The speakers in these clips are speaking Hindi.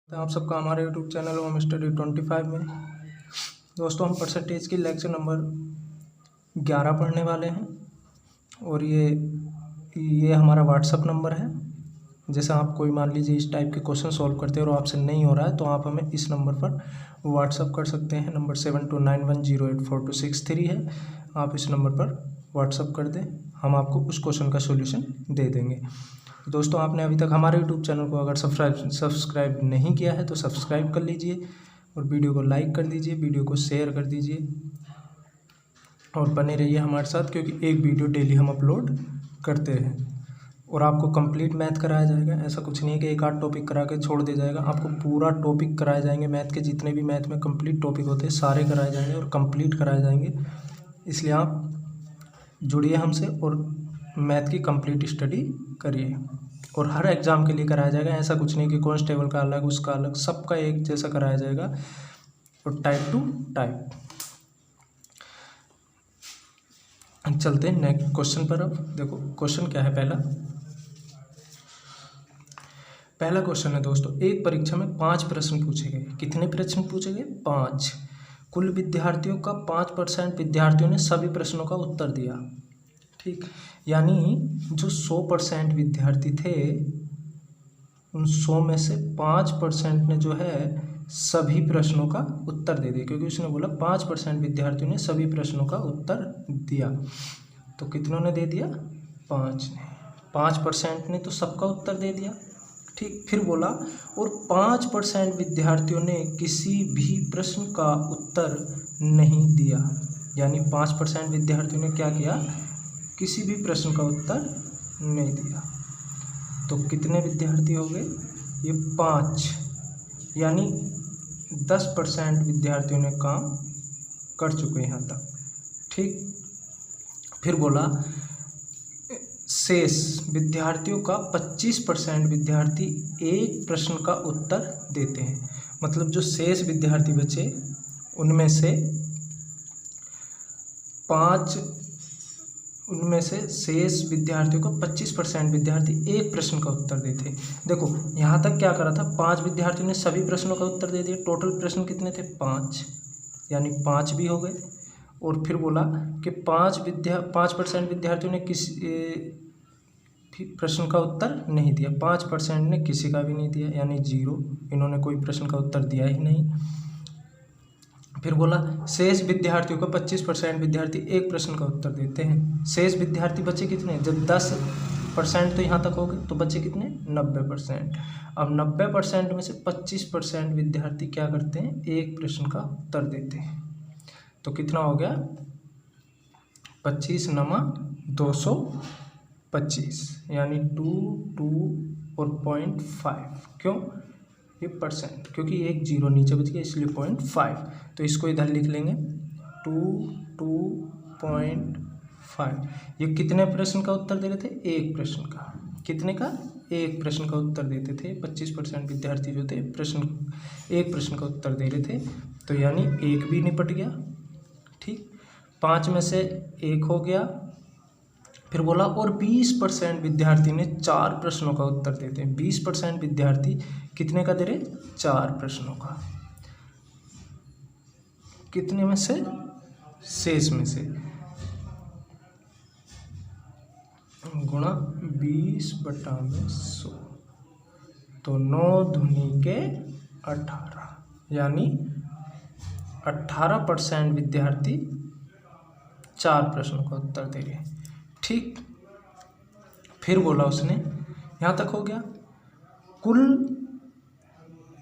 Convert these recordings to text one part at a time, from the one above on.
तो आप सबका हमारे यूट्यूब चैनल होम स्टडी 25 में दोस्तों हम परसेंटेज की लेक्चर नंबर 11 पढ़ने वाले हैं। और ये हमारा व्हाट्सअप नंबर है। जैसे आप कोई मान लीजिए इस टाइप के क्वेश्चन सॉल्व करते हैं और आपसे नहीं हो रहा है तो आप हमें इस नंबर पर व्हाट्सअप कर सकते हैं। नंबर 7291084263 है। आप इस नंबर पर व्हाट्सअप कर दें, हम आपको उस क्वेश्चन का सोल्यूशन दे देंगे। दोस्तों आपने अभी तक हमारे यूट्यूब चैनल को अगर सब्सक्राइब नहीं किया है तो सब्सक्राइब कर लीजिए और वीडियो को लाइक कर दीजिए, वीडियो को शेयर कर दीजिए और बने रहिए हमारे साथ, क्योंकि एक वीडियो डेली हम अपलोड करते हैं। और आपको कंप्लीट मैथ कराया जाएगा। ऐसा कुछ नहीं है कि एक आध टॉपिक करा के छोड़ दिया जाएगा, आपको पूरा टॉपिक कराए जाएंगे। मैथ के जितने भी मैथ में कंप्लीट टॉपिक होते हैं सारे कराए जाएंगे और कंप्लीट कराए जाएंगे। इसलिए आप जुड़िए हमसे और मैथ की कंप्लीट स्टडी करिए। और हर एग्ज़ाम के लिए कराया जाएगा। ऐसा कुछ नहीं कि कांस्टेबल का अलग उसका अलग, सबका एक जैसा कराया जाएगा और टाइप टू टाइप। चलते हैं नेक्स्ट क्वेश्चन पर। अब देखो क्वेश्चन क्या है। पहला क्वेश्चन है दोस्तों, एक परीक्षा में 5 प्रश्न पूछे गए। कितने प्रश्न पूछे गए? 5। कुल विद्यार्थियों का 5% विद्यार्थियों ने सभी प्रश्नों का उत्तर दिया। ठीक, यानी जो 100% विद्यार्थी थे उन 100 में से 5% ने जो है सभी प्रश्नों का उत्तर दे दिया, क्योंकि उसने बोला 5% विद्यार्थियों ने सभी प्रश्नों का उत्तर दिया। तो कितनों ने दे दिया? 5 ने। 5% ने तो सबका उत्तर दे दिया। ठीक, फिर बोला और 5% विद्यार्थियों ने किसी भी प्रश्न का उत्तर नहीं दिया। यानी 5% विद्यार्थियों ने क्या किया? किसी भी प्रश्न का उत्तर नहीं दिया। तो कितने विद्यार्थी हो गए? ये 5, यानी 10% विद्यार्थियों ने काम कर चुके हैं यहाँ तक। ठीक, फिर बोला शेष विद्यार्थियों का 25% विद्यार्थी एक प्रश्न का उत्तर देते हैं। मतलब जो शेष विद्यार्थी बचे उनमें से शेष विद्यार्थियों को 25% विद्यार्थी एक प्रश्न का उत्तर देते। देखो यहाँ तक क्या करा था, 5 विद्यार्थियों ने सभी प्रश्नों का उत्तर दे दिया। टोटल प्रश्न कितने थे? 5, यानी 5 भी हो गए। और फिर बोला कि 5% विद्यार्थियों ने किसी प्रश्न का उत्तर नहीं दिया। 5% ने किसी का भी नहीं दिया, यानी 0। इन्होंने कोई प्रश्न का उत्तर दिया ही नहीं। फिर बोला शेष विद्यार्थियों का 25% विद्यार्थी एक प्रश्न का उत्तर देते हैं। शेष विद्यार्थी बचे कितने? जब 10% तो यहाँ तक हो गए तो बचे कितने? 90%। अब 90% में से 25% विद्यार्थी क्या करते हैं? एक प्रश्न का उत्तर देते हैं। तो कितना हो गया? 25 × 225, यानी 2 और 0.5। क्यों? ये परसेंट, क्योंकि एक 0 नीचे बच गया इसलिए 0.5। तो इसको इधर लिख लेंगे 2.5। ये कितने प्रश्न का उत्तर दे रहे थे? एक प्रश्न का। कितने का? एक प्रश्न का उत्तर देते थे। 25% विद्यार्थी जो थे एक प्रश्न का उत्तर दे रहे थे। तो यानी एक भी निपट गया। ठीक, 5 में से एक हो गया। फिर बोला और 20% विद्यार्थी ने 4 प्रश्नों का उत्तर देते हैं। 20% विद्यार्थी कितने का दे रहे? 4 प्रश्नों का। कितने में से? शेष में से। गुणा 20/100, तो 9 दूनी के 18, यानी 18% विद्यार्थी 4 प्रश्नों का उत्तर दे रहे हैं। ठीक, फिर बोला उसने, यहाँ तक हो गया। कुल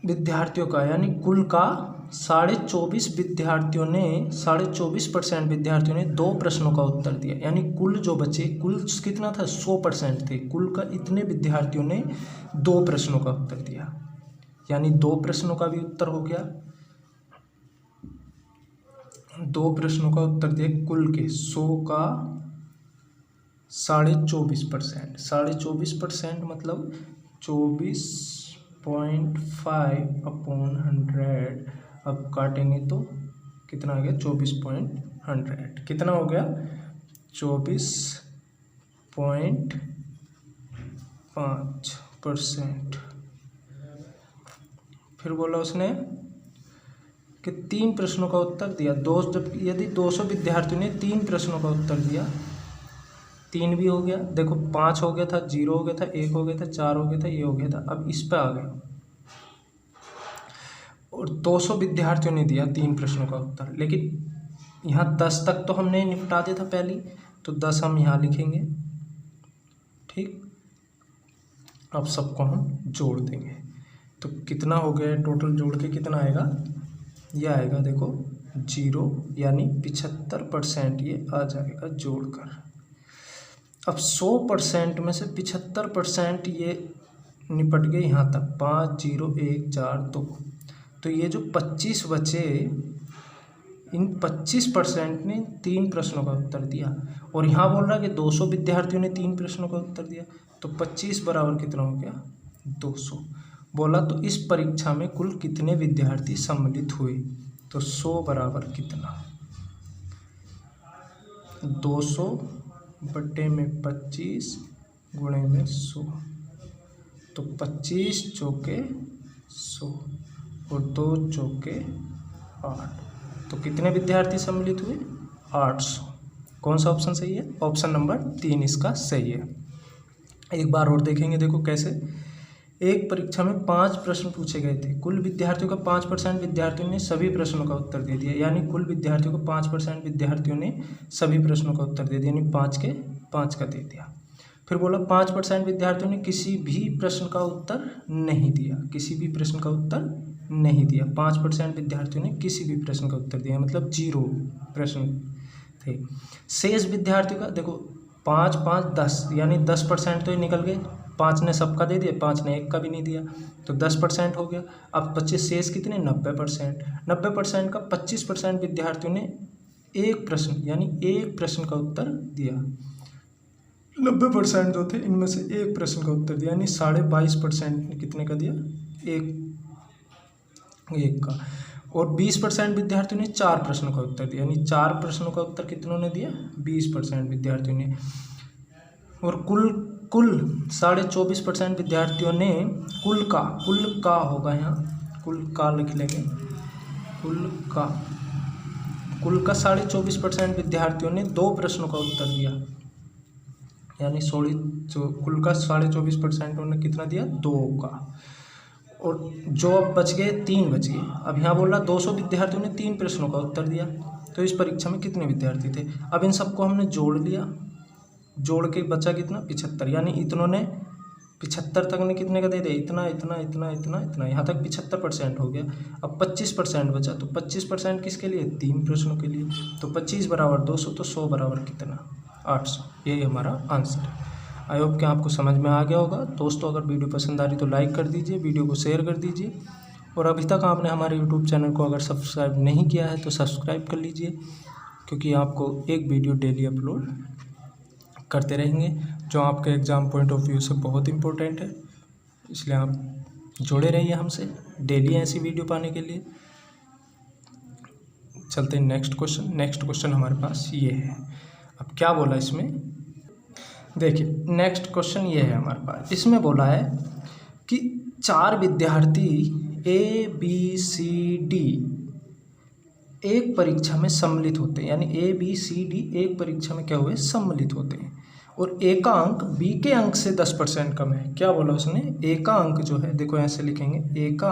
विद्यार्थियों का, यानी कुल का 24.5% विद्यार्थियों ने 2 प्रश्नों का उत्तर दिया। यानी कुल जो बचे, कुल कितना था? 100% थे। कुल का इतने विद्यार्थियों ने 2 प्रश्नों का उत्तर दिया, यानी 2 प्रश्नों का भी उत्तर हो गया। 2 प्रश्नों का उत्तर दिए कुल के 100 का 24.5%। 24% मतलब 24.5/100। अब काटेंगे तो कितना आ गया? 24.100। कितना हो गया? 24.5%। फिर बोला उसने कि 3 प्रश्नों का उत्तर दिया। यदि 200 विद्यार्थियों ने 3 प्रश्नों का उत्तर दिया, 3 भी हो गया, देखो 5 हो गया था, 0 हो गया था, 1 हो गया था, 4 हो गया था, ये हो गया था। अब इस पे आ गए और 200 विद्यार्थियों ने दिया 3 प्रश्नों का उत्तर, लेकिन यहाँ 10 तक तो हमने निपटा दिया था पहले, तो 10 हम यहाँ लिखेंगे। ठीक, अब सबको हम जोड़ देंगे तो कितना हो गया, टोटल जोड़ के कितना आएगा, ये आएगा देखो 0, यानी 75% ये आ जाएगा जोड़कर। अब 100% में से 75% ये निपट गए यहाँ तक, 5 0 1 4 2। तो ये जो 25 बचे, इन 25% ने 3 प्रश्नों का उत्तर दिया, और यहाँ बोल रहा है कि 200 विद्यार्थियों ने 3 प्रश्नों का उत्तर दिया, तो 25 बराबर कितना हो गया, 200। बोला तो इस परीक्षा में कुल कितने विद्यार्थी सम्मिलित हुए, तो 100 बराबर कितना, 200 बटे में 25 गुणे में 100, तो 25 चौके 100 और 2 चौके 8, तो कितने विद्यार्थी सम्मिलित हुए, 800। कौन सा ऑप्शन सही है, ऑप्शन नंबर 3 इसका सही है। एक बार और देखेंगे, देखो कैसे। एक परीक्षा में 5 प्रश्न पूछे गए थे, कुल विद्यार्थियों का 5% विद्यार्थियों ने सभी प्रश्नों का उत्तर दे दिया, यानी कुल विद्यार्थियों को 5% विद्यार्थियों ने सभी प्रश्नों का उत्तर दे दिया, यानी 5 के 5 का दे दिया। फिर बोला 5% विद्यार्थियों ने किसी भी प्रश्न का उत्तर नहीं दिया, किसी भी प्रश्न का उत्तर नहीं दिया। 5% विद्यार्थियों ने किसी भी प्रश्न का उत्तर दिया, मतलब 0 प्रश्न थे। शेष विद्यार्थियों का देखो 5 5 10, यानी 10% तो ये निकल गए, 5 ने सबका दे दिया, 5 ने एक का भी नहीं दिया, तो 10% हो गया। अब 25 शेष कितने, 90%। 90% का 25% विद्यार्थियों ने एक प्रश्न, यानी एक प्रश्न का उत्तर दिया। 90% जो थे इनमें से एक प्रश्न का उत्तर दिया, यानी 22.5% ने कितने का दिया, एक का। और 20% विद्यार्थियों ने 4 प्रश्नों का उत्तर दिया, यानी 4 प्रश्नों का उत्तर कितनों ने दिया, 20% विद्यार्थियों ने। और कुल 24.5% विद्यार्थियों ने कुल का होगा यहाँ, कुल का लिख लेंगे, कुल का 24.5% विद्यार्थियों ने 2 प्रश्नों का उत्तर दिया, यानी कुल का 24.5% उन्होंने कितना दिया, 2 का। और जो अब बच गए 3 बच गए। अब यहाँ बोल रहा 200 विद्यार्थियों ने 3 प्रश्नों का उत्तर दिया, तो इस परीक्षा में कितने विद्यार्थी थे। अब इन सबको हमने जोड़ लिया, जोड़ के बचा कितना, 75, यानी इतनों ने 75 तक ने कितने का दे दिया, इतना इतना इतना इतना इतना, यहाँ तक 75% हो गया। अब 25% बचा, तो 25% किसके लिए, 3 प्रश्नों के लिए। तो 25 बराबर 200, तो 100 बराबर कितना, 800। यही हमारा आंसर है। आई होप कि आपको समझ में आ गया होगा। दोस्तों अगर वीडियो पसंद आ रही तो लाइक कर दीजिए, वीडियो को शेयर कर दीजिए, और अभी तक आपने हमारे यूट्यूब चैनल को अगर सब्सक्राइब नहीं किया है तो सब्सक्राइब कर लीजिए, क्योंकि आपको एक वीडियो डेली अपलोड करते रहेंगे जो आपके एग्ज़ाम पॉइंट ऑफ व्यू से बहुत इंपॉर्टेंट है। इसलिए आप जुड़े रहिए हमसे डेली ऐसी वीडियो पाने के लिए। चलते हैं नेक्स्ट क्वेश्चन हमारे पास ये है। अब क्या बोला इसमें, देखिए नेक्स्ट क्वेश्चन ये है हमारे पास। इसमें बोला है कि 4 विद्यार्थी ABCD एक परीक्षा में सम्मिलित होते हैं, यानी ABCD एक परीक्षा में क्या हुए, सम्मिलित होते हैं, और ए का अंक B के अंक से 10% कम है। क्या बोला उसने, ए का अंक जो है, देखो ऐसे लिखेंगे, ए का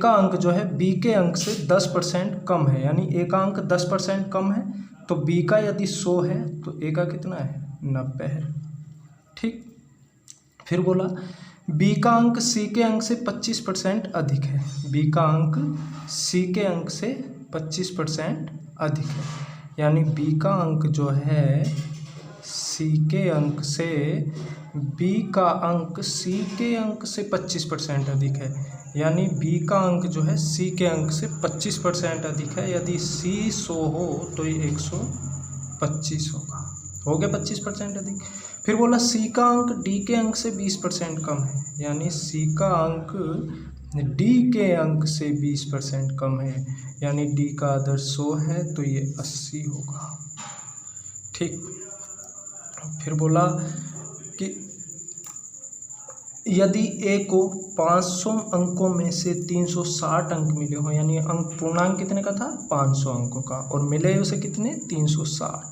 अंक जो है B के अंक से 10% कम है, यानी ए का अंक 10% कम है, तो B का यदि 100 है तो ए का कितना है, 90 है। ठीक, फिर बोला B का अंक C के अंक से 25% अधिक है, B का अंक C के अंक से 25% अधिक है, यानी B का अंक जो है C के अंक से, B का अंक C के अंक से 25% अधिक है, यानी B का अंक जो है C के अंक से 25% अधिक है। यदि C 100 हो तो ये 125 होगा, हो गया 25% अधिक। फिर बोला C का अंक D के अंक से 20% कम है, यानी C का अंक D के अंक से 20% कम है, यानी D का आदर्श 100 है तो ये 80 होगा। ठीक, फिर बोला कि यदि ए को 500 अंकों में से 360 अंक मिले हो, यानी अंक पूर्णांक कितने का था 500 अंकों का, और मिले उसे कितने 360,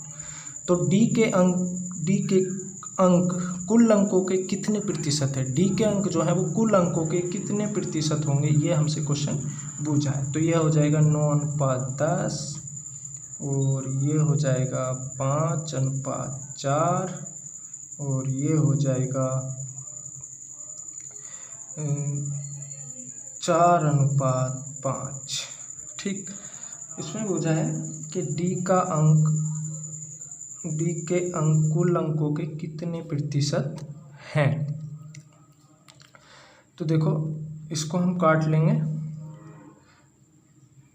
तो डी के अंक कुल अंकों के कितने प्रतिशत है। डी के अंक जो है वो कुल अंकों के कितने प्रतिशत होंगे, ये हमसे क्वेश्चन पूछा है। तो यह हो जाएगा 9:10 और ये हो जाएगा 5:4 और ये हो जाएगा 4:5। ठीक, इसमें पूछा है कि डी के अंक कुल अंकों के कितने प्रतिशत हैं। तो देखो इसको हम काट लेंगे,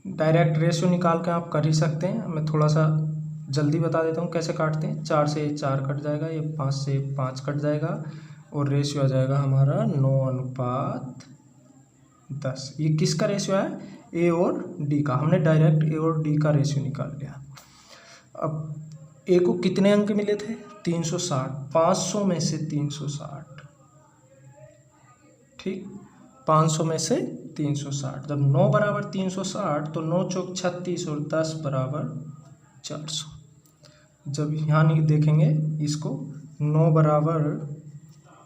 डायरेक्ट रेशियो निकाल के आप कर ही सकते हैं। मैं थोड़ा सा जल्दी बता देता हूँ कैसे काटते हैं। 4 से 4 कट जाएगा, ये 5 से 5 कट जाएगा और रेशियो आ जाएगा हमारा 9:10। ये किसका रेशियो है, ए और डी का। हमने डायरेक्ट ए और डी का रेशियो निकाल लिया। अब ए को कितने अंक मिले थे 360, 500 में से 360, ठीक 500 में से 360। जब 9 बराबर 360 तो 9 चौक 36 और 10 बराबर 400। जब यहाँ नहीं देखेंगे इसको, 9 बराबर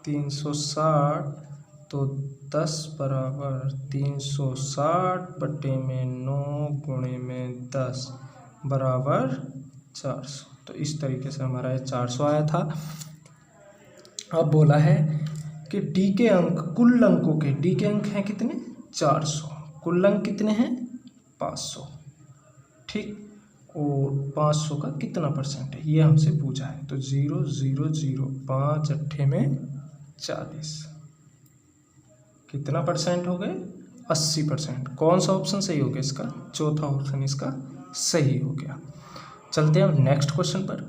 360 तो 10 बराबर 360 बटे में 9 गुणे में 10 बराबर 400। तो इस तरीके से हमारा ये 400 आया था। अब बोला है कि डी के अंक कुल अंकों के, डी के अंक हैं कितने 400, कुल अंक कितने हैं 500, ठीक, और 500 का कितना परसेंट है ये हमसे पूछा है। तो 0 0 0 5 8 में 40, कितना परसेंट हो गए 80%। कौन सा ऑप्शन सही हो गया इसका, चौथा ऑप्शन इसका सही हो गया। चलते हैं नेक्स्ट क्वेश्चन पर।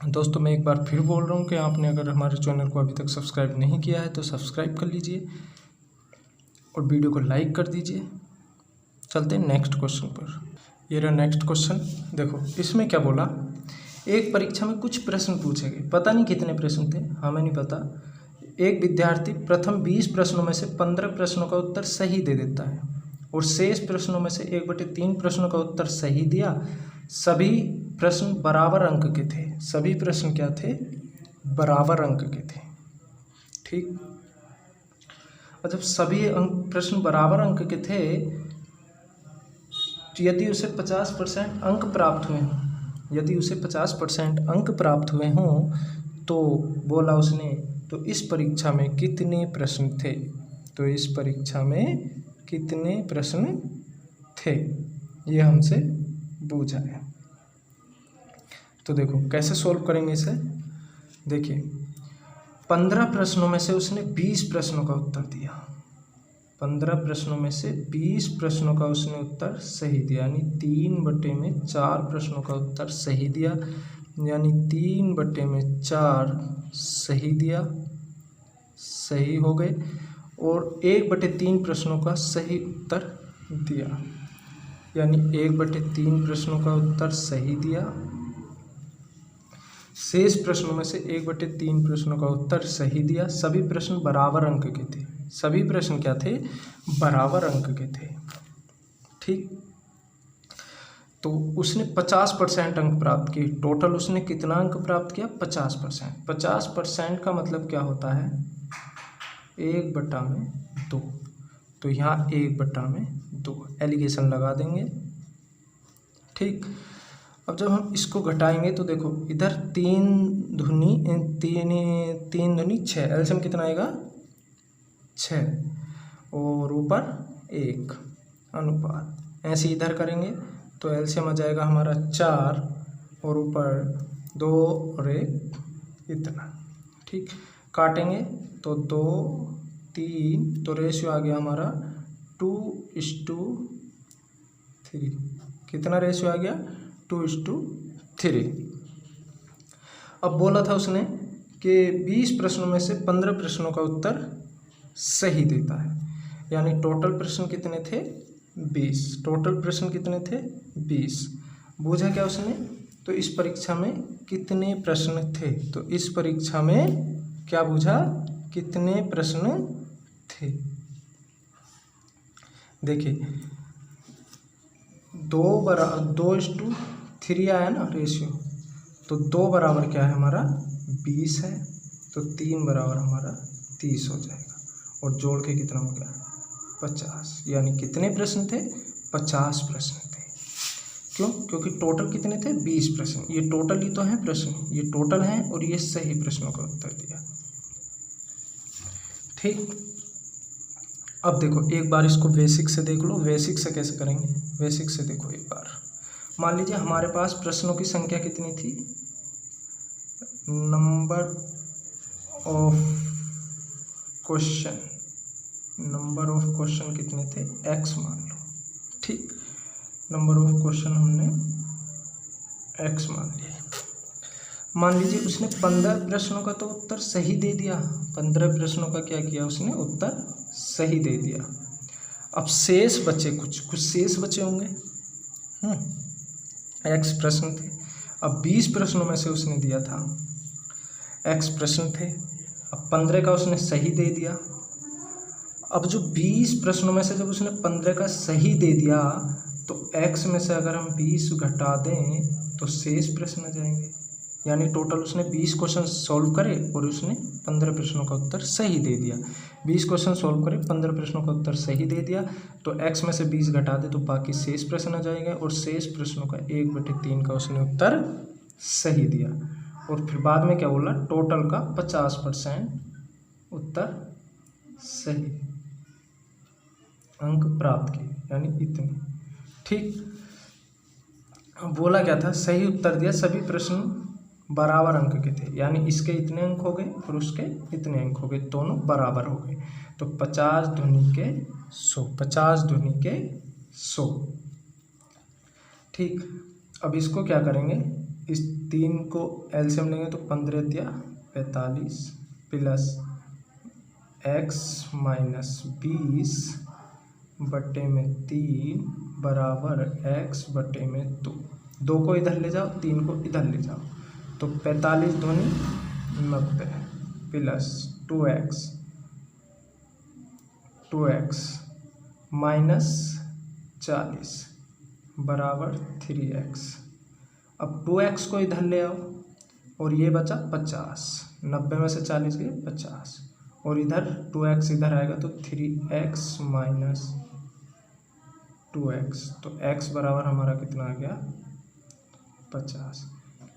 दोस्तों मैं एक बार फिर बोल रहा हूँ कि आपने अगर हमारे चैनल को अभी तक सब्सक्राइब नहीं किया है तो सब्सक्राइब कर लीजिए और वीडियो को लाइक कर दीजिए। चलते हैं नेक्स्ट क्वेश्चन पर। ये रहा नेक्स्ट क्वेश्चन। देखो इसमें क्या बोला, एक परीक्षा में कुछ प्रश्न पूछे गए, पता नहीं कितने प्रश्न थे, हमें नहीं पता। एक विद्यार्थी प्रथम 20 प्रश्नों में से 15 प्रश्नों का उत्तर सही दे देता है और शेष प्रश्नों में से 1/3 प्रश्नों का उत्तर सही दिया। सभी प्रश्न बराबर अंक के थे। सभी प्रश्न क्या थे, बराबर अंक के थे, ठीक। और जब सभी प्रश्न बराबर अंक के थे तो यदि उसे 50% अंक प्राप्त हुए हों, यदि उसे 50% अंक प्राप्त हुए हों तो बोला उसने, तो इस परीक्षा में कितने प्रश्न थे। तो इस परीक्षा में कितने प्रश्न थे ये हमसे पूछा है। तो देखो कैसे सोल्व करेंगे इसे। देखिए 15 प्रश्नों में से उसने 20 प्रश्नों का उत्तर दिया, 15 प्रश्नों में से 20 प्रश्नों का उसने उत्तर सही दिया, यानी 3/4 प्रश्नों का उत्तर सही दिया, यानी 3/4 सही दिया, सही हो गए। और 1/3 प्रश्नों का सही उत्तर दिया, यानी 1/3 प्रश्नों का उत्तर सही दिया। शेष प्रश्नों में से 1/3 प्रश्नों का उत्तर सही दिया। सभी प्रश्न बराबर अंक के थे। सभी प्रश्न क्या थे, बराबर अंक के थे, ठीक। तो उसने 50% अंक प्राप्त किए। टोटल उसने कितना अंक प्राप्त किया 50%। 50% का मतलब क्या होता है 1/2। तो यहाँ 1/2 एलिगेशन लगा देंगे, ठीक। अब जब हम इसको घटाएंगे तो देखो इधर 3 दूनी 6, एलसीएम कितना आएगा 6 और ऊपर 1 अनुपात। ऐसे इधर करेंगे तो एलसीएम आ जाएगा हमारा 4 और ऊपर 2 और 1 इतना, ठीक। काटेंगे तो 2 3, तो रेशियो आ गया हमारा 2:3। कितना रेशियो आ गया 2:3। अब बोला था उसने कि 20 प्रश्नों में से 15 प्रश्नों का उत्तर सही देता है, यानी टोटल प्रश्न कितने थे 20। टोटल प्रश्न कितने थे 20। बूझा क्या उसने, तो इस परीक्षा में कितने प्रश्न थे। तो इस परीक्षा में क्या बूझा कितने प्रश्न थे। देखिए 2:3 आया ना रेशियो, तो 2 बराबर क्या है हमारा 20 है, तो 3 बराबर हमारा 30 हो जाएगा, और जोड़ के कितना हो गया 50। यानी कितने प्रश्न थे 50 प्रश्न थे। क्यों? क्योंकि टोटल कितने थे 20 प्रश्न। ये टोटल ही तो है प्रश्न, ये टोटल है और ये सही प्रश्नों का उत्तर दिया। ठीक, अब देखो एक बार इसको बेसिक से देख लो। बेसिक से कैसे करेंगे, बेसिक से देखो एक बार। मान लीजिए हमारे पास प्रश्नों की संख्या कितनी थी, number of question, number of question कितने थे x मान लो। ठीक, नंबर ऑफ क्वेश्चन हमने x मान लिया। मान लीजिए उसने 15 प्रश्नों का तो उत्तर सही दे दिया, 15 प्रश्नों का क्या किया उसने उत्तर सही दे दिया। अब शेष बचे, कुछ शेष बचे होंगे, x प्रश्न थे। अब 20 प्रश्नों में से उसने दिया था x प्रश्न थे, अब 15 का उसने सही दे दिया। अब जो 20 प्रश्नों में से जब उसने 15 का सही दे दिया, तो x में से अगर हम 20 घटा दें तो शेष प्रश्न आ जाएंगे। यानी टोटल उसने 20 क्वेश्चन सॉल्व करे और उसने 15 प्रश्नों का उत्तर सही दे दिया। 20 क्वेश्चन सॉल्व करे, 15 प्रश्नों का उत्तर सही दे दिया, तो x में से 20 घटा दे तो बाकी शेष प्रश्न आ जाएंगे, और शेष प्रश्नों का 1/3 का उसने उत्तर सही दिया। और फिर बाद में क्या बोला, टोटल का 50% उत्तर सही अंक प्राप्त किए, यानी इतने। ठीक, बोला क्या था, सही उत्तर दिया, सभी प्रश्न बराबर अंक के थे, यानी इसके इतने अंक हो गए और उसके इतने अंक हो गए, दोनों बराबर हो गए। तो 50 दूनी के 100, 50 दूनी के 100। ठीक, अब इसको क्या करेंगे, इस 3 को एलसीएम लेंगे तो 15 या 45 प्लस x माइनस 20/3 बराबर x बटे में 2 को इधर ले जाओ, 3 को इधर ले जाओ, तो 45 दूनी 90 प्लस 2x माइनस 40 बराबर 3x। अब 2x को इधर ले आओ और ये बचा 50, 90 में से 40 गए 50, और इधर 2x इधर आएगा तो 3x माइनस 2x, तो x बराबर हमारा कितना आ गया 50।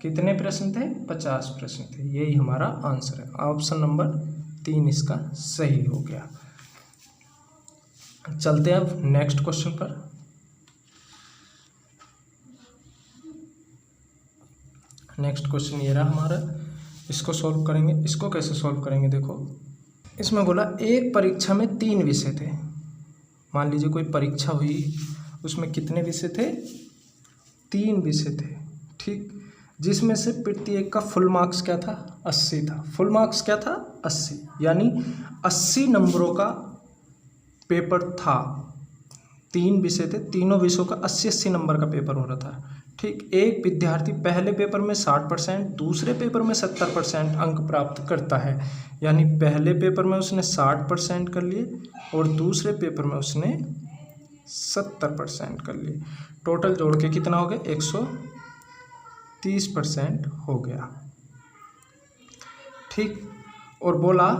कितने प्रश्न थे 50 प्रश्न थे, यही हमारा आंसर है। ऑप्शन नंबर 3 इसका सही हो गया। चलते हैं अब नेक्स्ट क्वेश्चन पर। नेक्स्ट क्वेश्चन ये रहा हमारा, इसको सॉल्व करेंगे। इसको कैसे सॉल्व करेंगे, देखो इसमें बोला एक परीक्षा में 3 विषय थे। मान लीजिए कोई परीक्षा हुई, उसमें कितने विषय थे 3 विषय थे। ठीक, जिसमें से प्रत्येक का फुल मार्क्स क्या था 80 था। फुल मार्क्स क्या था 80, यानी 80 नंबरों का पेपर था। 3 विषय थे, तीनों विषयों का 80-80 नंबर का पेपर हो रहा था। ठीक, एक विद्यार्थी पहले पेपर में 60%, दूसरे पेपर में 70% अंक प्राप्त करता है। यानी पहले पेपर में उसने 60% कर लिए और दूसरे पेपर में उसने 70% कर लिए। टोटल जोड़ के कितना हो गया 130% हो गया। ठीक, और बोला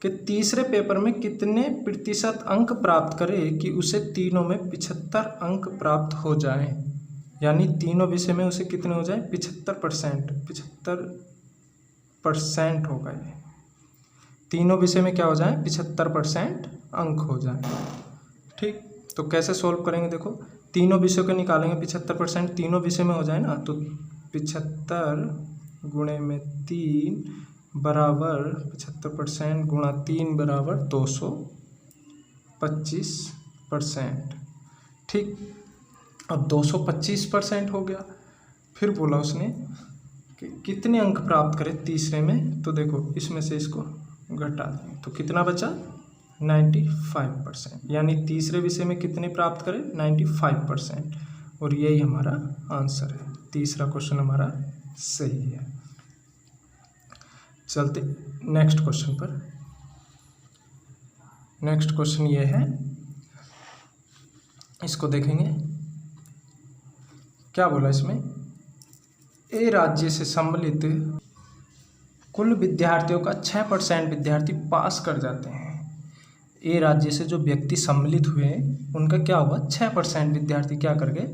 कि तीसरे पेपर में कितने प्रतिशत अंक प्राप्त करे कि उसे तीनों में 75 अंक प्राप्त हो जाएं। यानी तीनों विषय में उसे कितने हो जाए 75% हो गए। तीनों विषय में क्या हो जाए 75% अंक हो जाए। ठीक, तो कैसे सोल्व करेंगे, देखो तीनों विषयों के निकालेंगे 75%, तीनों विषय में हो जाए ना, तो 75 गुणे में 3 बराबर 75% गुणा 3 बराबर 225%। ठीक, अब 225% हो गया। फिर बोला उसने कि कितने अंक प्राप्त करें तीसरे में, तो देखो इसमें से इसको घटा दें तो कितना बचा 95%। यानी तीसरे विषय में कितने प्राप्त करें 95%, और यही हमारा आंसर है। तीसरा क्वेश्चन हमारा सही है। चलते नेक्स्ट क्वेश्चन पर। नेक्स्ट क्वेश्चन ये है, इसको देखेंगे। क्या बोला इसमें, ए राज्य से सम्मिलित कुल विद्यार्थियों का 6% विद्यार्थी पास कर जाते हैं। ए राज्य से जो व्यक्ति सम्मिलित हुए उनका क्या हुआ, 6% विद्यार्थी क्या कर गए,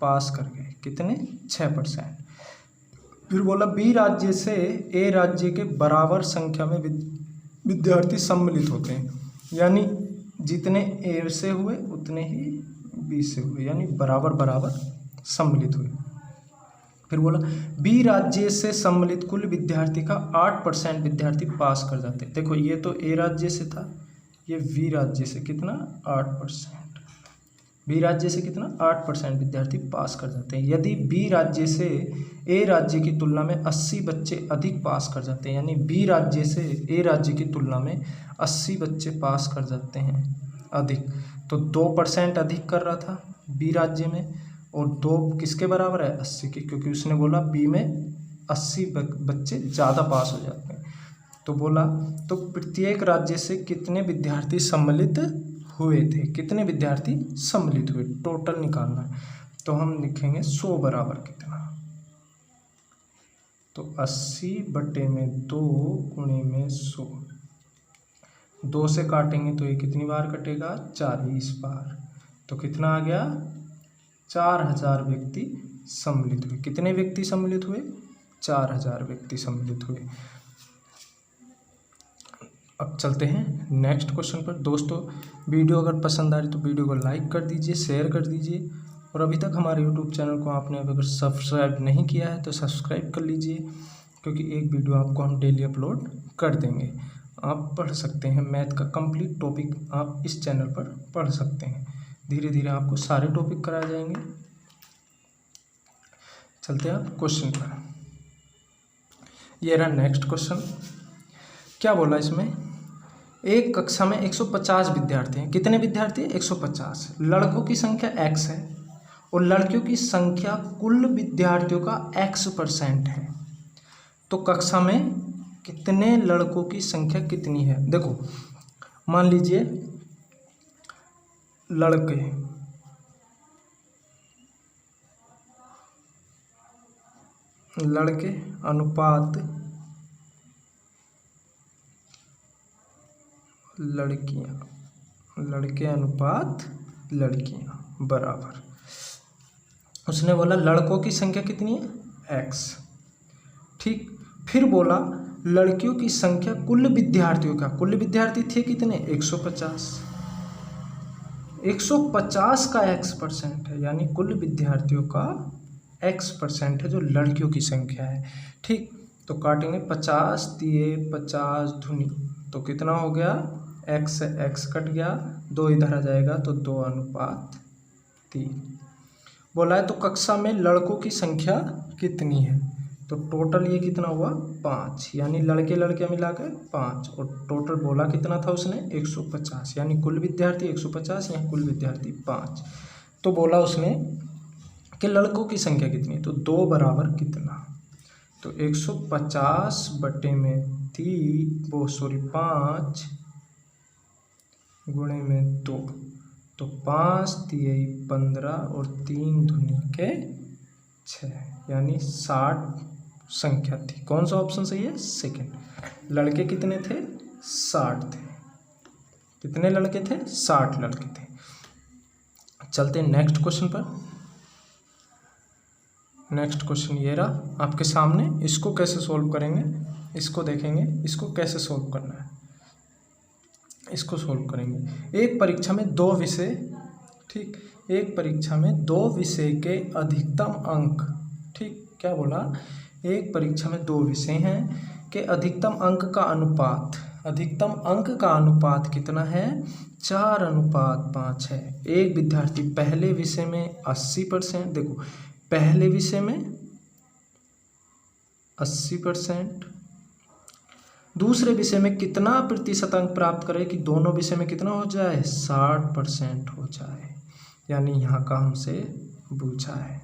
पास कर गए। कितने, 6%। फिर बोला बी राज्य से ए राज्य के बराबर संख्या में विद्यार्थी सम्मिलित होते हैं, यानी जितने ए से हुए उतने ही बी से हुए, यानी बराबर बराबर सम्मिलित हुए। फिर बोला बी राज्य से सम्मिलित कुल विद्यार्थी का 8% विद्यार्थी पास कर जाते हैं। देखो ये तो ए राज्य से था, ये बी राज्य से कितना, 8%। बी राज्य से कितना, 8% विद्यार्थी पास कर जाते हैं। यदि बी राज्य से ए राज्य की तुलना में 80 बच्चे अधिक पास कर जाते हैं, यानी बी राज्य से ए राज्य की तुलना में 80 बच्चे पास कर जाते हैं अधिक, तो 2% अधिक कर रहा था बी राज्य में, और 2 किसके बराबर है, 80 के, क्योंकि उसने बोला बी में 80 बच्चे ज़्यादा पास हो जाते हैं। तो बोला तो प्रत्येक राज्य से कितने विद्यार्थी सम्मिलित हुए थे, कितने विद्यार्थी सम्मिलित हुए, टोटल निकालना है। तो हम लिखेंगे 100 बराबर कितना, तो 80 बटे में 2 गुणे में 100, 2 से काटेंगे तो ये कितनी बार कटेगा, 40 बार। तो कितना आ गया, 4000 व्यक्ति सम्मिलित हुए। कितने व्यक्ति सम्मिलित हुए, 4000 व्यक्ति सम्मिलित हुए। अब चलते हैं नेक्स्ट क्वेश्चन पर। दोस्तों वीडियो अगर पसंद आ रही तो वीडियो को लाइक कर दीजिए, शेयर कर दीजिए, और अभी तक हमारे यूट्यूब चैनल को आपने अगर सब्सक्राइब नहीं किया है तो सब्सक्राइब कर लीजिए, क्योंकि एक वीडियो आपको हम डेली अपलोड कर देंगे। आप पढ़ सकते हैं, मैथ का कंप्लीट टॉपिक आप इस चैनल पर पढ़ सकते हैं। धीरे धीरे आपको सारे टॉपिक कराए जाएंगे। चलते हैं आप क्वेश्चन पर। ये रहा नेक्स्ट क्वेश्चन। क्या बोला इसमें, एक कक्षा में 150 विद्यार्थी हैं। कितने विद्यार्थी, 150। लड़कों की संख्या x है और लड़कियों की संख्या कुल विद्यार्थियों का x% है, तो कक्षा में कितने लड़कों की संख्या कितनी है। देखो मान लीजिए लड़के अनुपात लड़कियां, लड़के अनुपात लड़कियां बराबर, उसने बोला लड़कों की संख्या कितनी है, x। ठीक, फिर बोला लड़कियों की संख्या कुल विद्यार्थियों का, कुल विद्यार्थी थे कितने, 150। 150 का x% है, यानी कुल विद्यार्थियों का x% है जो लड़कियों की संख्या है। ठीक, तो काटेंगे 50 दिए 50 धुनी, तो कितना हो गया, x से x कट गया, 2 इधर आ जाएगा तो 2:3। बोला है तो कक्षा में लड़कों की संख्या कितनी है, तो टोटल ये कितना हुआ, 5, यानी लड़के लड़के मिलाकर 5, और टोटल बोला कितना था उसने, 150, यानी कुल विद्यार्थी 150 या कुल विद्यार्थी 5। तो बोला उसने कि लड़कों की संख्या कितनी है, तो 2 बराबर कितना, तो 150 बटे में 5 गुणे में 2, तो 5 दिए 15 और 3 दूनी के 6, यानी 60 संख्या थी। कौन सा ऑप्शन सही है, सेकंड। लड़के कितने थे, 60 थे। कितने लड़के थे, 60 लड़के थे। चलते हैं नेक्स्ट क्वेश्चन पर। नेक्स्ट क्वेश्चन ये रहा आपके सामने, इसको कैसे सोल्व करेंगे, इसको देखेंगे, इसको कैसे सोल्व करना है, इसको सोल्व करेंगे। एक परीक्षा में 2 विषय, ठीक, एक परीक्षा में 2 विषय के अधिकतम अंक, ठीक, क्या बोला, एक परीक्षा में 2 विषय हैं कि अधिकतम अंक का अनुपात, अधिकतम अंक का अनुपात कितना है, 4:5 है। एक विद्यार्थी पहले विषय में 80%, देखो पहले विषय में 80%, दूसरे विषय में कितना प्रतिशत अंक प्राप्त करे कि दोनों विषय में कितना हो जाए, 60% हो जाए, यानी यहाँ का हमसे पूछा है।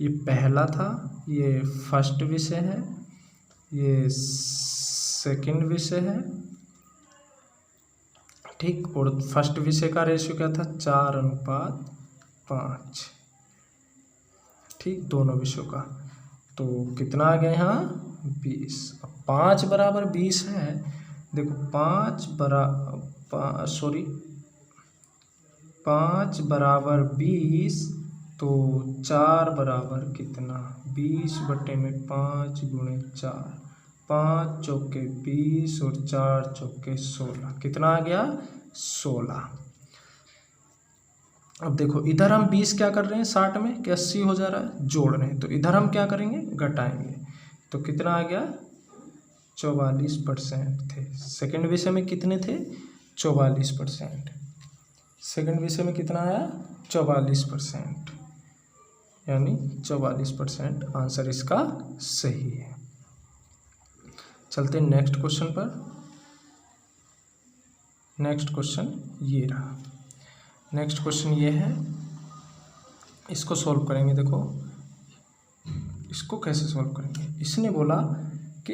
ये पहला था, ये फर्स्ट विषय है, ये सेकंड विषय है, ठीक। और फर्स्ट विषय का रेशियो क्या था, 4:5। ठीक, दोनों विषयों का। तो कितना आ गया यहाँ, 20। अब 5 बराबर 20 है, देखो 5 बराबर 20, तो 4 बराबर कितना, 20/5 × 4, 5 चौके 20 और 4 चौके 16, कितना आ गया, 16। अब देखो इधर हम 20 क्या कर रहे हैं 60 में कि 80 हो जा रहा है, जोड़ रहे हैं, तो इधर हम क्या करेंगे, घटाएंगे, तो कितना आ गया, 44% थे। सेकंड विषय में कितने थे, 44%। सेकंड विषय में कितना आया, 44%, यानी 44% आंसर इसका सही है। चलते हैं नेक्स्ट क्वेश्चन पर। नेक्स्ट क्वेश्चन ये रहा। नेक्स्ट क्वेश्चन ये है, इसको सॉल्व करेंगे। देखो इसको कैसे सॉल्व करेंगे, इसने बोला कि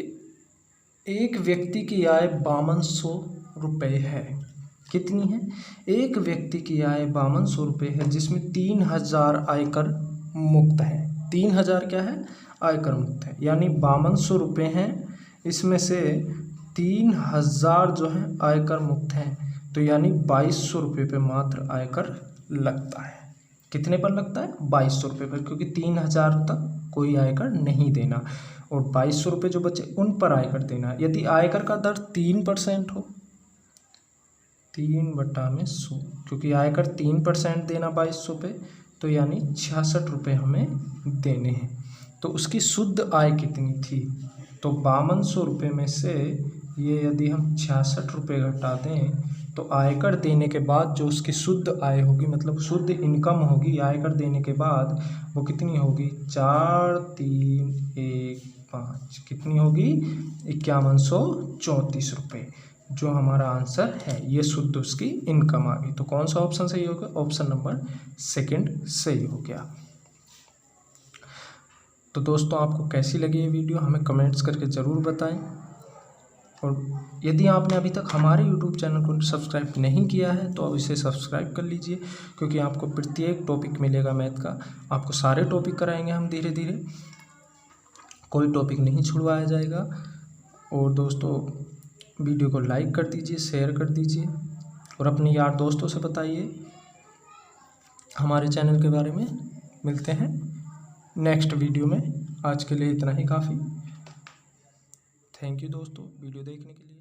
एक व्यक्ति की आय 5200 रुपये है। कितनी है, एक व्यक्ति की आय 5200 रुपये है, जिसमें 3000 आयकर मुक्त है। 3000 क्या है, आयकर मुक्त है, यानी 5200 रुपये हैं, इसमें से 3000 जो है आयकर मुक्त हैं, तो यानी 2200 रुपये पे मात्र आयकर लगता है। कितने पर लगता है, 2200 रुपये पर, क्योंकि 3000 तक कोई आयकर नहीं देना, और 2200 रुपये जो बचे उन पर आयकर देना। यदि आयकर का दर 3% हो, 3/100, क्योंकि आयकर 3% देना 2200 पे, तो यानी 66 रुपये हमें देने हैं। तो उसकी शुद्ध आय कितनी थी, तो 5200 रुपये में से ये यदि हम 66 रुपये घटा दें, तो आयकर देने के बाद जो उसकी शुद्ध आय होगी, मतलब शुद्ध इनकम होगी आयकर देने के बाद, वो कितनी होगी, 4315, कितनी होगी, 5134 रुपये, जो हमारा आंसर है। ये शुद्ध उसकी इनकम आ गई। तो कौन सा ऑप्शन सही होगा, ऑप्शन नंबर सेकंड सही हो गया। तो दोस्तों आपको कैसी लगी ये वीडियो हमें कमेंट्स करके ज़रूर बताएं, और यदि आपने अभी तक हमारे YouTube चैनल को सब्सक्राइब नहीं किया है तो अब इसे सब्सक्राइब कर लीजिए, क्योंकि आपको प्रत्येक टॉपिक मिलेगा मैथ का। आपको सारे टॉपिक कराएंगे हम धीरे धीरे, कोई टॉपिक नहीं छुड़वाया जाएगा। और दोस्तों वीडियो को लाइक कर दीजिए, शेयर कर दीजिए, और अपने यार दोस्तों से बताइए हमारे चैनल के बारे में। मिलते हैं नेक्स्ट वीडियो में, आज के लिए इतना ही काफ़ी। थैंक यू दोस्तों वीडियो देखने के लिए।